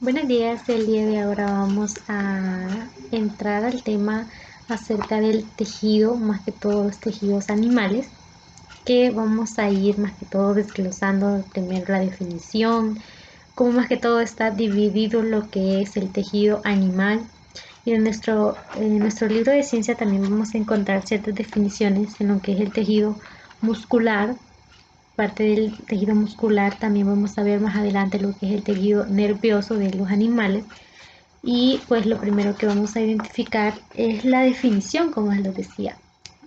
Buenos días, el día de ahora vamos a entrar al tema acerca del tejido, más que todo los tejidos animales, que vamos a ir más que todo desglosando primero la definición, cómo más que todo está dividido lo que es el tejido animal. Y en nuestro libro de ciencia también vamos a encontrar ciertas definiciones en lo que es el tejido muscular. Parte del tejido muscular también vamos a ver más adelante lo que es el tejido nervioso de los animales. Y pues lo primero que vamos a identificar es la definición, como les decía,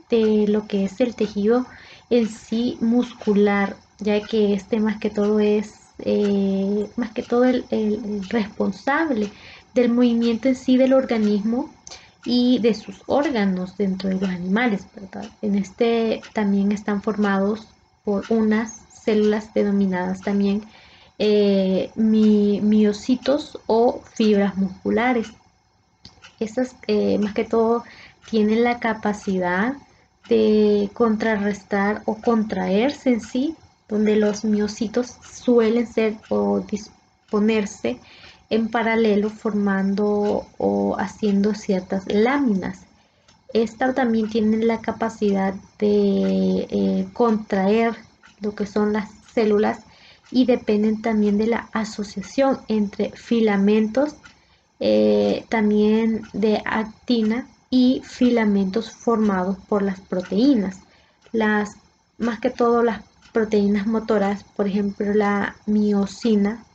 de lo que es el tejido en sí muscular, ya que este más que todo es más que todo el responsable del movimiento en sí del organismo y de sus órganos dentro de los animales, ¿verdad? En este también están formados por unas células denominadas también miocitos o fibras musculares. Estas más que todo tienen la capacidad de contrarrestar o contraerse en sí, donde los miocitos suelen ser o disponerse en paralelo formando o haciendo ciertas láminas. Esta también tiene la capacidad de contraer lo que son las células y dependen también de la asociación entre filamentos, también de actina y filamentos formados por las proteínas. Las, más que todo las proteínas motoras, por ejemplo la miosina,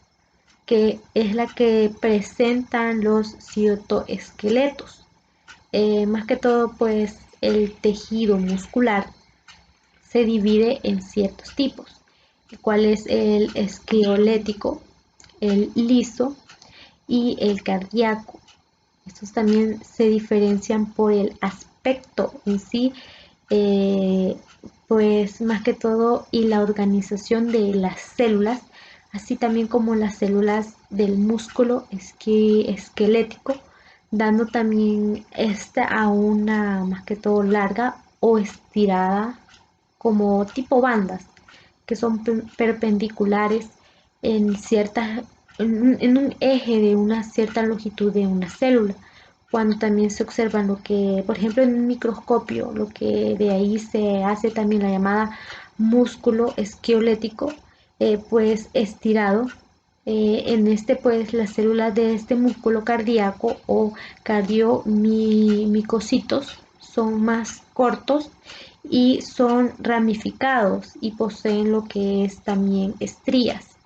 que es la que presentan los citoesqueletos. Más que todo, pues el tejido muscular se divide en ciertos tipos, cuál es el esquelético, el liso y el cardíaco. Estos también se diferencian por el aspecto en sí, eh, pues más que todo, y la organización de las células, así también como las células del músculo esquelético, dando también esta a una más que todo larga o estirada como tipo bandas que son perpendiculares en ciertas en un eje de una cierta longitud de una célula. Cuando también se observa lo que, por ejemplo, en un microscopio, lo que de ahí se hace también la llamada músculo esquelético, pues estirado. En este, pues las células de este músculo cardíaco o cardiomicocitos son más cortos y son ramificados y poseen lo que es también estrías.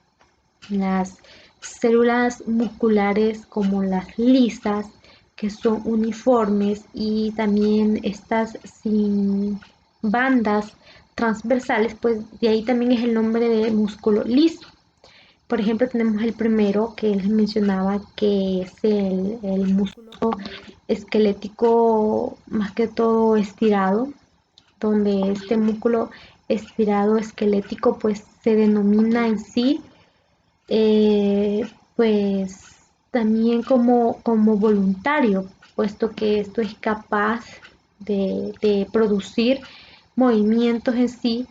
Las células musculares como las lisas, que son uniformes, y también estas sin bandas transversales, pues de ahí también es el nombre de músculo liso. Por ejemplo, tenemos el primero que les mencionaba, que es el músculo esquelético más que todo estirado, donde este músculo estirado esquelético pues se denomina en sí, pues también como voluntario, puesto que esto es capaz de producir movimientos en sí,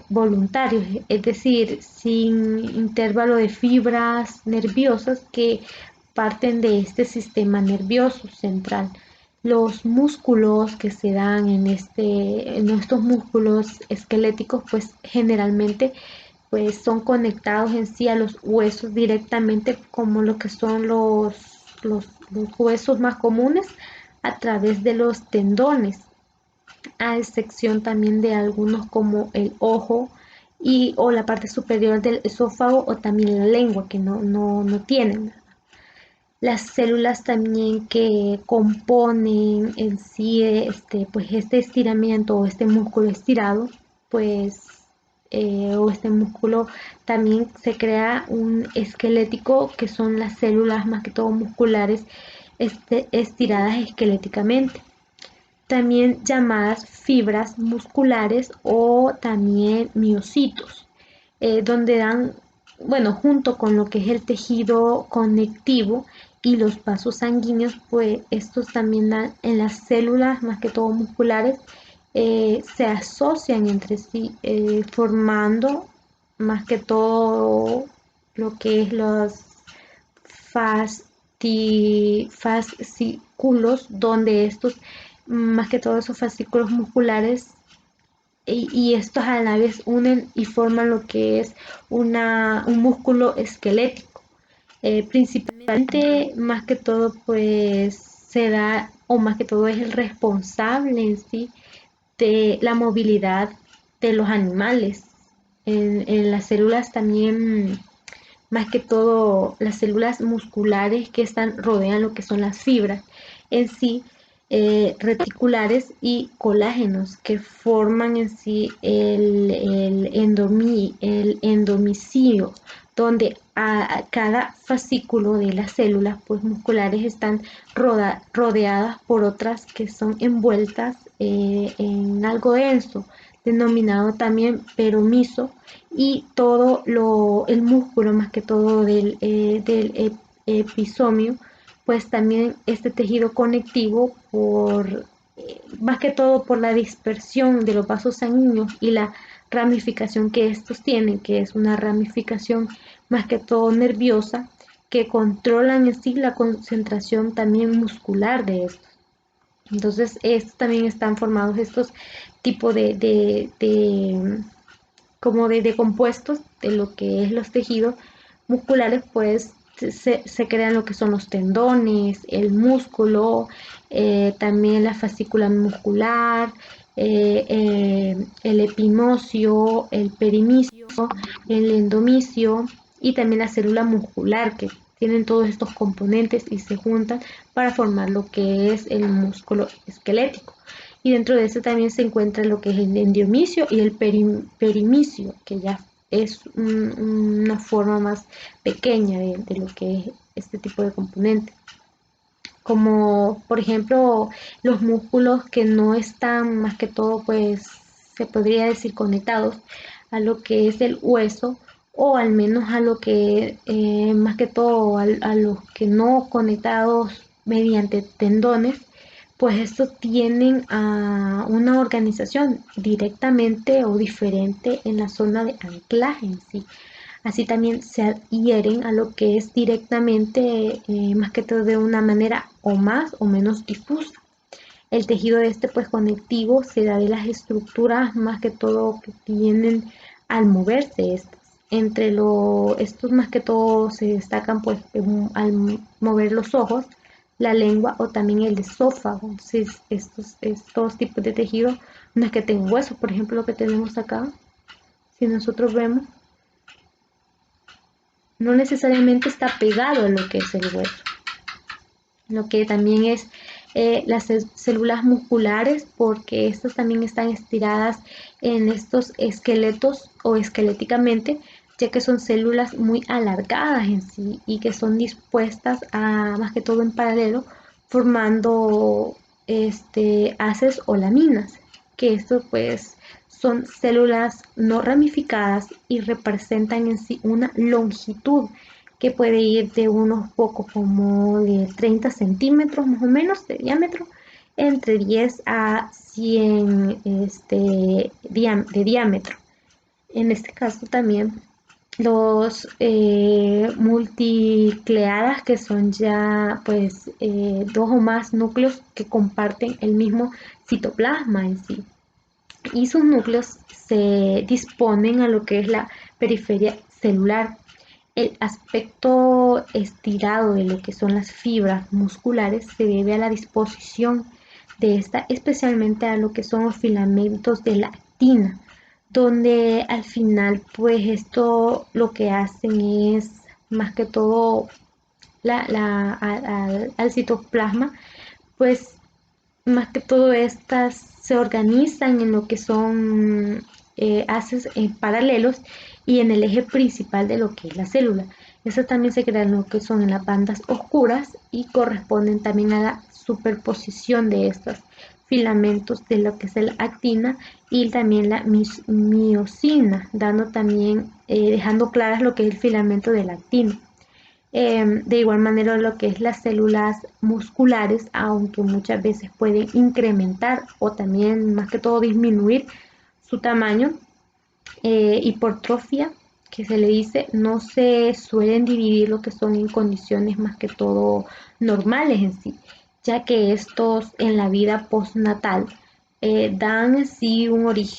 voluntarios, es decir, sin intervalo de fibras nerviosas que parten de este sistema nervioso central. Los músculos que se dan en estos músculos esqueléticos, pues generalmente pues son conectados en sí a los huesos directamente, como lo que son los huesos más comunes, a través de los tendones, a excepción también de algunos como el ojo y o la parte superior del esófago o también la lengua, que no tienen. Las células también que componen en sí pues este estiramiento o este músculo estirado, pues o este músculo, también se crea un esquelético, que son las células más que todo musculares estiradas esqueléticamente, también llamadas fibras musculares o también miocitos, donde dan, bueno, junto con lo que es el tejido conectivo y los vasos sanguíneos, pues estos también dan en las células, más que todo musculares, se asocian entre sí, formando más que todo lo que es fascículos, donde estos, más que todo esos fascículos musculares, y estos a la vez unen y forman lo que es un músculo esquelético. Principalmente, más que todo, pues se da, o más que todo es el responsable en sí de la movilidad de los animales. En las células también, más que todo, las células musculares que rodean lo que son las fibras en sí, reticulares y colágenos que forman en sí el endomicio, donde a cada fascículo de las células pues, musculares están rodeadas por otras que son envueltas en algo denso, denominado también peromiso, y el músculo más que todo del episomio, pues también este tejido conectivo más que todo por la dispersión de los vasos sanguíneos y la ramificación que estos tienen, que es una ramificación más que todo nerviosa, que controlan en sí la concentración también muscular de estos. Entonces, estos también están formados, estos tipos como de compuestos de lo que es los tejidos musculares, pues se crean lo que son los tendones, el músculo, también la fascícula muscular, el epinocio, el perimicio, el endomicio y también la célula muscular, que tienen todos estos componentes y se juntan para formar lo que es el músculo esquelético. Y dentro de este también se encuentra lo que es el endiomicio y el perimicio, que ya es una forma más pequeña de lo que es este tipo de componente. Como por ejemplo los músculos que no están más que todo, pues se podría decir conectados a lo que es el hueso, o al menos a lo que más que todo a los que no conectados mediante tendones, pues estos tienen a una organización directamente o diferente en la zona de anclaje en sí. Así también se adhieren a lo que es directamente, más que todo de una manera o más o menos difusa. El tejido de este pues conectivo se da de las estructuras más que todo que tienen al moverse estas. Estos más que todo se destacan pues al mover los ojos, la lengua o también el esófago. Entonces estos tipos de tejido no es que tengan huesos, por ejemplo lo que tenemos acá, si nosotros vemos, no necesariamente está pegado a lo que es el hueso. Lo que también es las células musculares, porque estas también están estiradas en estos esqueletos o esqueléticamente, ya que son células muy alargadas en sí y que son dispuestas más que todo en paralelo, formando haces o laminas, que esto pues son células no ramificadas y representan en sí una longitud que puede ir de unos pocos como de 30 centímetros más o menos de diámetro, entre 10 a 100 de diámetro. En este caso también los multicleadas, que son ya pues dos o más núcleos que comparten el mismo citoplasma en sí, y sus núcleos se disponen a lo que es la periferia celular. El aspecto estirado de lo que son las fibras musculares se debe a la disposición de esta, especialmente a lo que son los filamentos de la actina, donde al final pues esto lo que hacen es más que todo al citoplasma, pues más que todo estas se organizan en lo que son haces paralelos y en el eje principal de lo que es la célula. Estas también se crean lo que son en las bandas oscuras y corresponden también a la superposición de estos filamentos de lo que es la actina y también la miosina, dando también, dejando claras lo que es el filamento de la actina. De igual manera lo que es las células musculares, aunque muchas veces pueden incrementar o también más que todo disminuir su tamaño, hipertrofia, que se le dice, no se suelen dividir lo que son en condiciones más que todo normales en sí, ya que estos en la vida postnatal dan en sí un origen.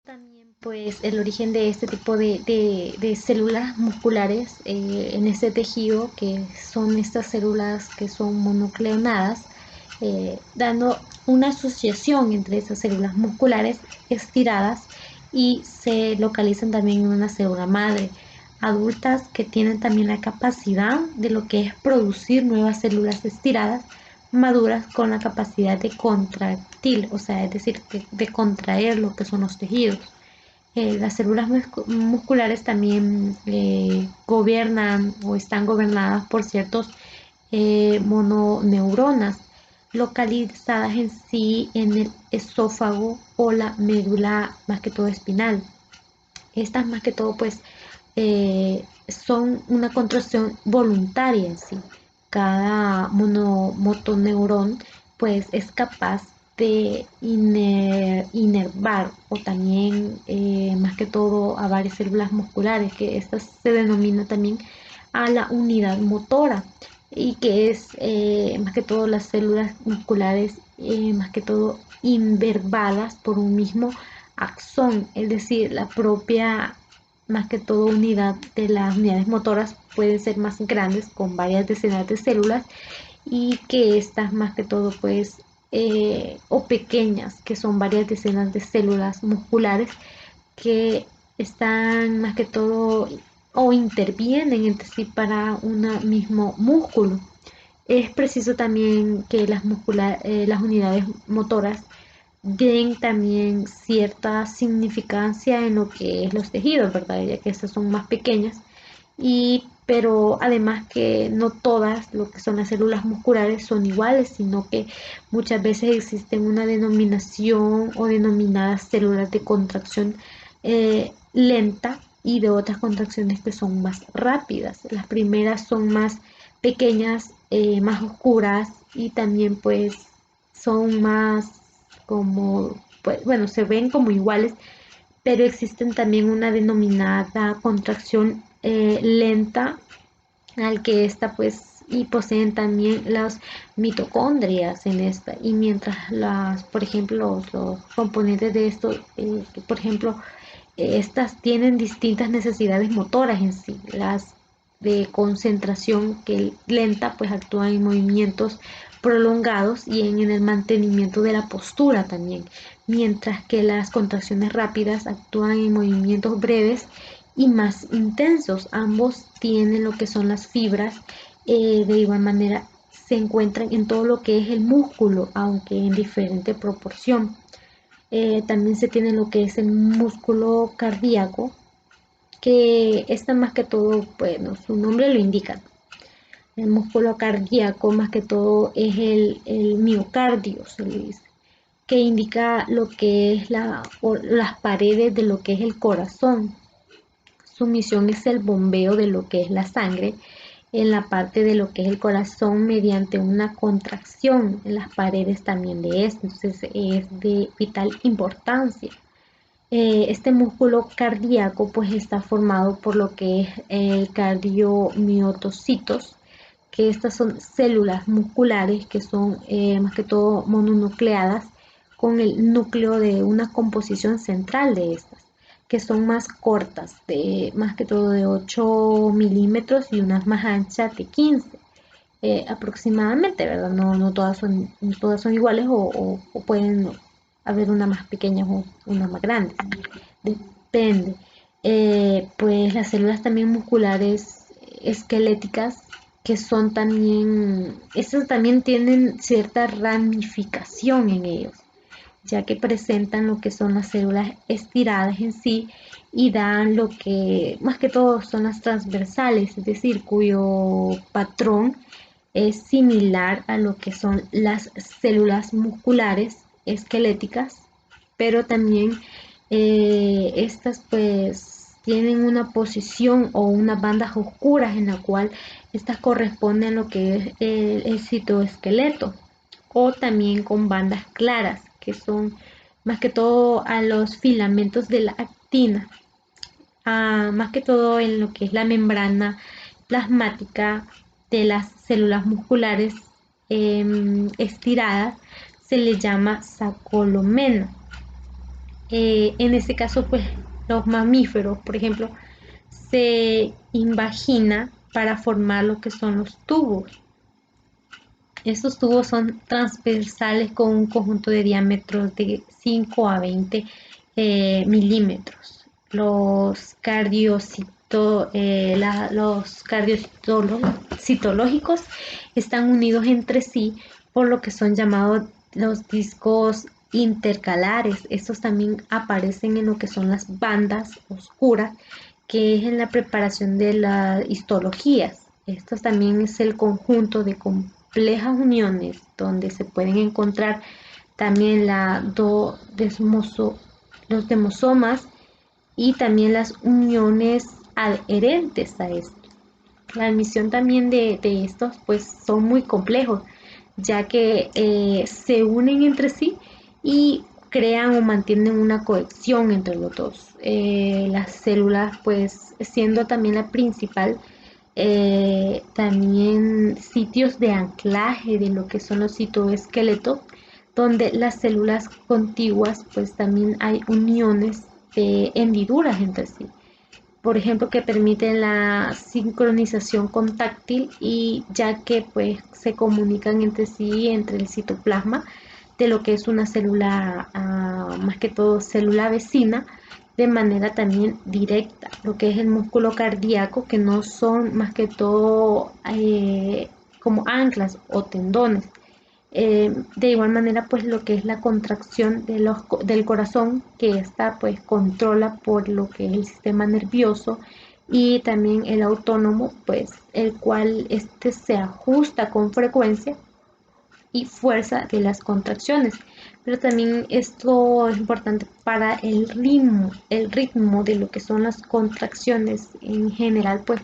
También pues el origen de este tipo de células musculares en este tejido, que son estas células que son monocleonadas, dando una asociación entre esas células musculares estiradas y se localizan también en una célula madre adultas que tienen también la capacidad de lo que es producir nuevas células estiradas maduras con la capacidad de contractil, o sea, es decir, de contraer lo que son los tejidos. Las células musculares también gobiernan o están gobernadas por ciertos mononeuronas localizadas en sí en el esófago o la médula más que todo espinal. Estas más que todo pues son una contracción voluntaria en sí. Cada motoneurón pues es capaz de inervar o también más que todo a varias células musculares, que estas se denomina también a la unidad motora y que es más que todo las células musculares más que todo innervadas por un mismo axón, es decir, la propia más que todo unidad de las unidades motoras pueden ser más grandes con varias decenas de células y que estas más que todo pues o pequeñas que son varias decenas de células musculares que están más que todo o intervienen entre sí para un mismo músculo. Es preciso también que las unidades motoras den también cierta significancia en lo que es los tejidos, ¿verdad? Ya que estas son más pequeñas. Pero además que no todas lo que son las células musculares son iguales, sino que muchas veces existen una denominación o denominadas células de contracción lenta y de otras contracciones que son más rápidas. Las primeras son más pequeñas, más oscuras y también pues son más como, pues, bueno, se ven como iguales, pero existen también una denominada contracción lenta al que esta pues y poseen también las mitocondrias en esta y mientras las por ejemplo los componentes de esto por ejemplo estas tienen distintas necesidades motoras en sí. Las de concentración que lenta pues actúan en movimientos prolongados y en el mantenimiento de la postura también, mientras que las contracciones rápidas actúan en movimientos breves y más intensos. Ambos tienen lo que son las fibras, de igual manera se encuentran en todo lo que es el músculo, aunque en diferente proporción. También se tiene lo que es el músculo cardíaco, que está más que todo, bueno, su nombre lo indica. El músculo cardíaco más que todo es el miocardio, se le dice, que indica lo que es las paredes de lo que es el corazón. Su misión es el bombeo de lo que es la sangre en la parte de lo que es el corazón mediante una contracción en las paredes también de esto. Entonces es de vital importancia. Este músculo cardíaco pues está formado por lo que es el cardiomiotocitos, que estas son células musculares que son más que todo mononucleadas con el núcleo de una composición central de estas, que son más cortas, de más que todo de 8 milímetros y unas más anchas de 15 aproximadamente, ¿verdad? No todas son iguales o pueden haber una más pequeña o una más grande. Depende. Pues las células también musculares esqueléticas que son también, estas también tienen cierta ramificación en ellos, ya que presentan lo que son las células estiradas en sí y dan lo que más que todo son las transversales, es decir, cuyo patrón es similar a lo que son las células musculares esqueléticas, pero también estas pues tienen una posición o unas bandas oscuras en la cual estas corresponden a lo que es el citoesqueleto o también con bandas claras que son más que todo a los filamentos de la actina. más que todo en lo que es la membrana plasmática de las células musculares estiradas, se le llama sarcolomeno. En este caso, pues los mamíferos, por ejemplo, se invagina para formar lo que son los tubos. Estos tubos son transversales con un conjunto de diámetros de 5 a 20 milímetros. Los cardiocitológicos están unidos entre sí por lo que son llamados los discos intercalares. Estos también aparecen en lo que son las bandas oscuras, que es en la preparación de las histologías. Esto también es el conjunto de complejas uniones donde se pueden encontrar también los demosomas y también las uniones adherentes a esto. La emisión también de estos pues son muy complejos, ya que se unen entre sí y crean o mantienen una cohesión entre los dos. Las células pues siendo también la principal, también sitios de anclaje de lo que son los citoesqueletos, donde las células contiguas pues también hay uniones de hendiduras entre sí, por ejemplo, que permiten la sincronización contáctil y ya que pues se comunican entre sí, entre el citoplasma de lo que es una célula, más que todo célula vecina, de manera también directa, lo que es el músculo cardíaco, que no son más que todo como anclas o tendones. De igual manera, pues lo que es la contracción del corazón, que está pues controla por lo que es el sistema nervioso y también el autónomo, pues el cual este se ajusta con frecuencia y fuerza de las contracciones. Pero también esto es importante para el ritmo de lo que son las contracciones en general, pues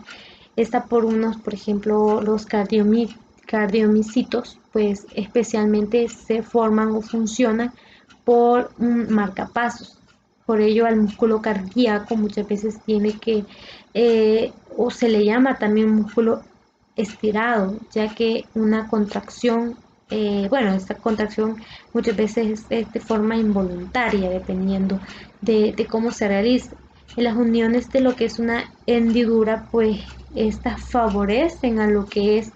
está por unos, por ejemplo, los cardiomiocitos, pues especialmente se forman o funcionan por un marcapasos. Por ello al músculo cardíaco muchas veces tiene que, o se le llama también músculo estirado, ya que una contracción, bueno, esta contracción muchas veces es de forma involuntaria, dependiendo de cómo se realice. En las uniones de lo que es una hendidura, pues estas favorecen a lo que es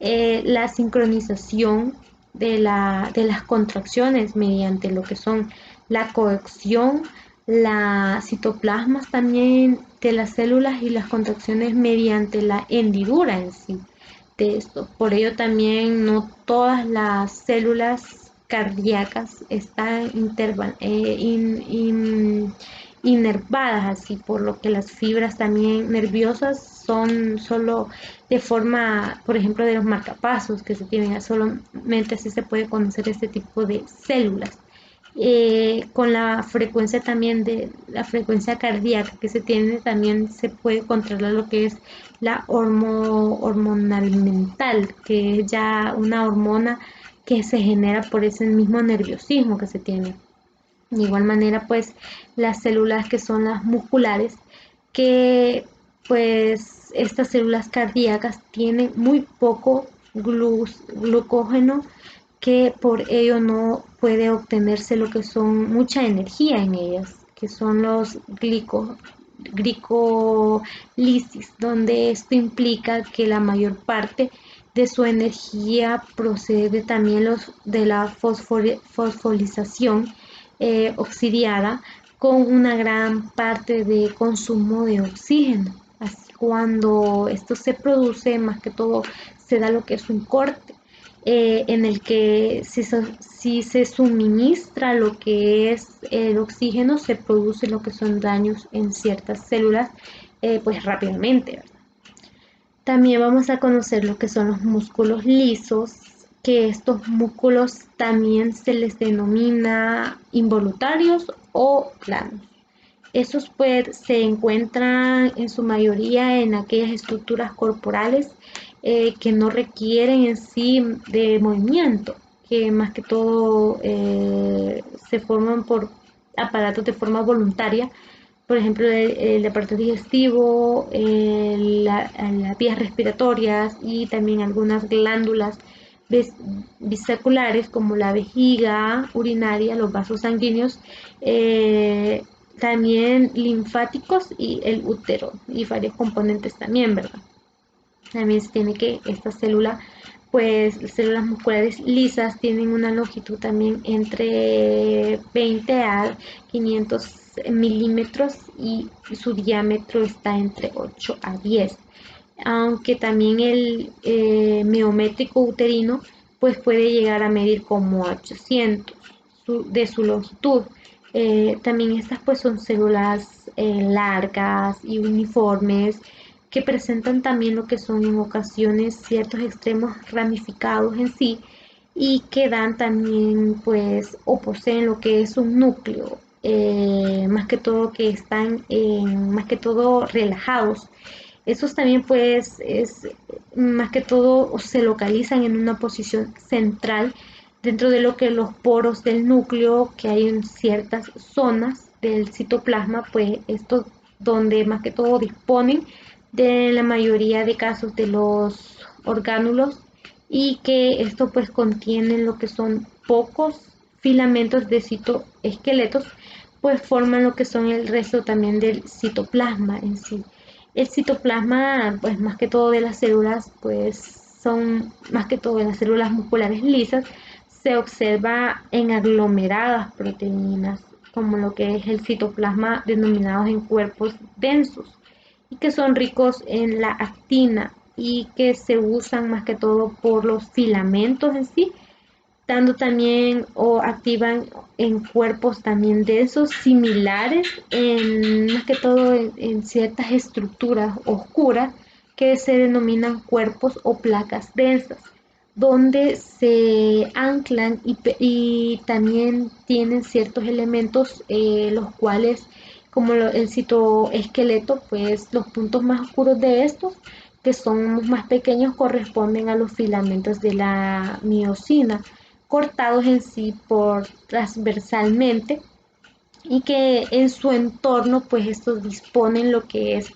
la sincronización de las contracciones mediante lo que son la cohesión, la citoplasmas también de las células y las contracciones mediante la hendidura en sí de esto. Por ello también no todas las células cardíacas están inervadas, así por lo que las fibras también nerviosas son solo de forma, por ejemplo, de los marcapasos que se tienen, solamente así se puede conocer este tipo de células. Con la frecuencia también de la frecuencia cardíaca que se tiene, también se puede controlar lo que es la hormonal mental, que es ya una hormona que se genera por ese mismo nerviosismo que se tiene. De igual manera, pues las células que son las musculares, que pues estas células cardíacas tienen muy poco glucógeno, que por ello no puede obtenerse lo que son mucha energía en ellas, que son los glicolisis, donde esto implica que la mayor parte de su energía procede también de la fosforilación oxidada, con una gran parte de consumo de oxígeno. Así cuando esto se produce, más que todo se da lo que es un corte, en el que si se suministra lo que es el oxígeno, se produce lo que son daños en ciertas células, pues rápidamente, ¿verdad? También vamos a conocer lo que son los músculos lisos, que estos músculos también se les denomina involuntarios o planos. Estos pues se encuentran en su mayoría en aquellas estructuras corporales que no requieren en sí de movimiento, que más que todo se forman por aparatos de forma voluntaria, por ejemplo, el aparato digestivo, las vías respiratorias y también algunas glándulas ves- biseculares como la vejiga urinaria, los vasos sanguíneos, también linfáticos y el útero y varios componentes también, ¿verdad? También se tiene que esta célula, pues las células musculares lisas tienen una longitud también entre 20 a 500 milímetros y su diámetro está entre 8 a 10. Aunque también el miométrico uterino pues puede llegar a medir como 800 de su longitud. También estas pues son células largas y uniformes que presentan también lo que son en ocasiones ciertos extremos ramificados en sí y que dan también pues o poseen lo que es un núcleo, más que todo que están más que todo relajados. Estos también pues es más que todo se localizan en una posición central dentro de lo que los poros del núcleo que hay en ciertas zonas del citoplasma, pues esto donde más que todo disponen de la mayoría de casos de los orgánulos y que esto pues contienen lo que son pocos filamentos de citoesqueletos, pues forman lo que son el resto también del citoplasma en sí. El citoplasma, pues más que todo de las células, pues son más que todo de las células musculares lisas, se observa en aglomeradas proteínas, como lo que es el citoplasma denominados en cuerpos densos y que son ricos en la actina y que se usan más que todo por los filamentos en sí, dando también o activan en cuerpos también densos similares, más que todo en ciertas estructuras oscuras que se denominan cuerpos o placas densas, donde se anclan y también tienen ciertos elementos, los cuales, como el citoesqueleto, pues los puntos más oscuros de estos, que son más pequeños, corresponden a los filamentos de la miosina, cortados en sí por transversalmente y que en su entorno pues estos disponen lo que es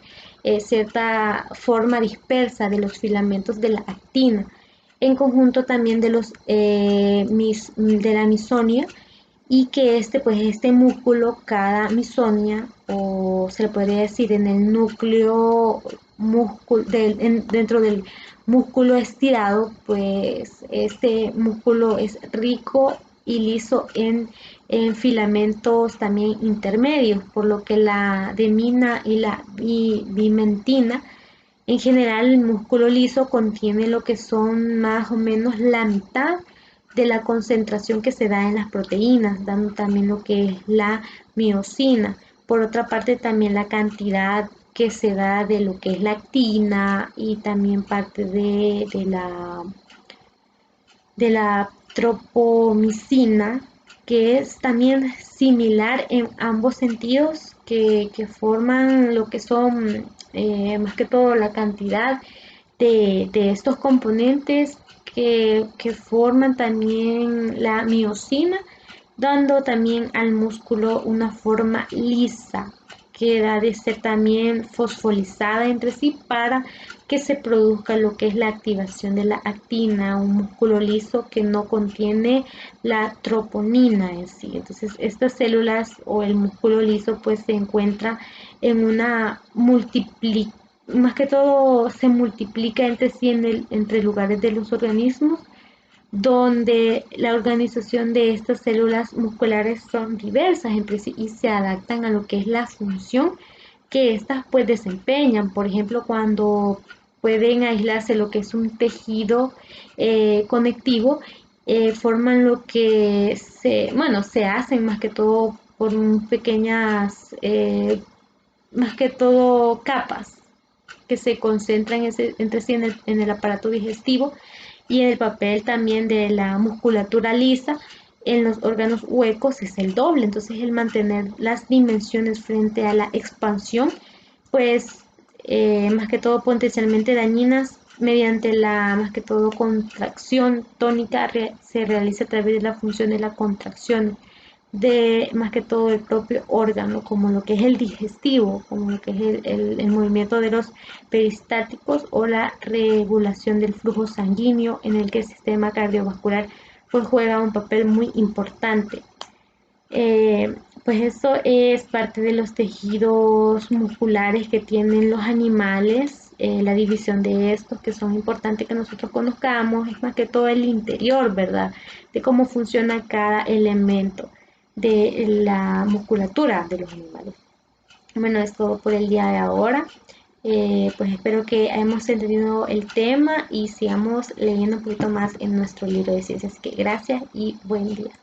cierta forma dispersa de los filamentos de la actina, en conjunto también de los de la misonia y que pues este músculo, cada misonia, o se le podría decir en el núcleo dentro del músculo estirado, pues este músculo es rico y liso en filamentos también intermedios, por lo que la demina y la bimentina, en general el músculo liso contiene lo que son más o menos la mitad de la concentración que se da en las proteínas, dando también lo que es la miosina. Por otra parte, también la cantidad que se da de lo que es la actina y también parte de la tropomicina, que es también similar en ambos sentidos, que forman lo que son más que todo la cantidad de estos componentes que forman también la miosina, dando también al músculo una forma lisa que ha de ser también fosfolizada entre sí para que se produzca lo que es la activación de la actina, un músculo liso que no contiene la troponina en sí. Entonces, estas células o el músculo liso pues se encuentra en una multiplicación, más que todo se multiplica entre sí entre lugares de los organismos, donde la organización de estas células musculares son diversas entre sí y se adaptan a lo que es la función que éstas pues desempeñan. Por ejemplo, cuando pueden aislarse lo que es un tejido conectivo, forman lo que se hacen más que todo por pequeñas, más que todo capas que se concentran entre sí en el aparato digestivo y el papel también de la musculatura lisa en los órganos huecos es el doble. Entonces el mantener las dimensiones frente a la expansión, pues más que todo potencialmente dañinas mediante la más que todo contracción tónica se realiza a través de la función de la contracción de más que todo el propio órgano, como lo que es el digestivo, como lo que es el movimiento de los peristáticos o la regulación del flujo sanguíneo, en el que el sistema cardiovascular pues juega un papel muy importante. Pues eso es parte de los tejidos musculares que tienen los animales, la división de estos que son importantes que nosotros conozcamos, es más que todo el interior, ¿verdad? De cómo funciona cada elemento de la musculatura de los animales. Bueno, es todo por el día de ahora. Pues espero que hayamos entendido el tema y sigamos leyendo un poquito más en nuestro libro de ciencias. Así que gracias y buen día.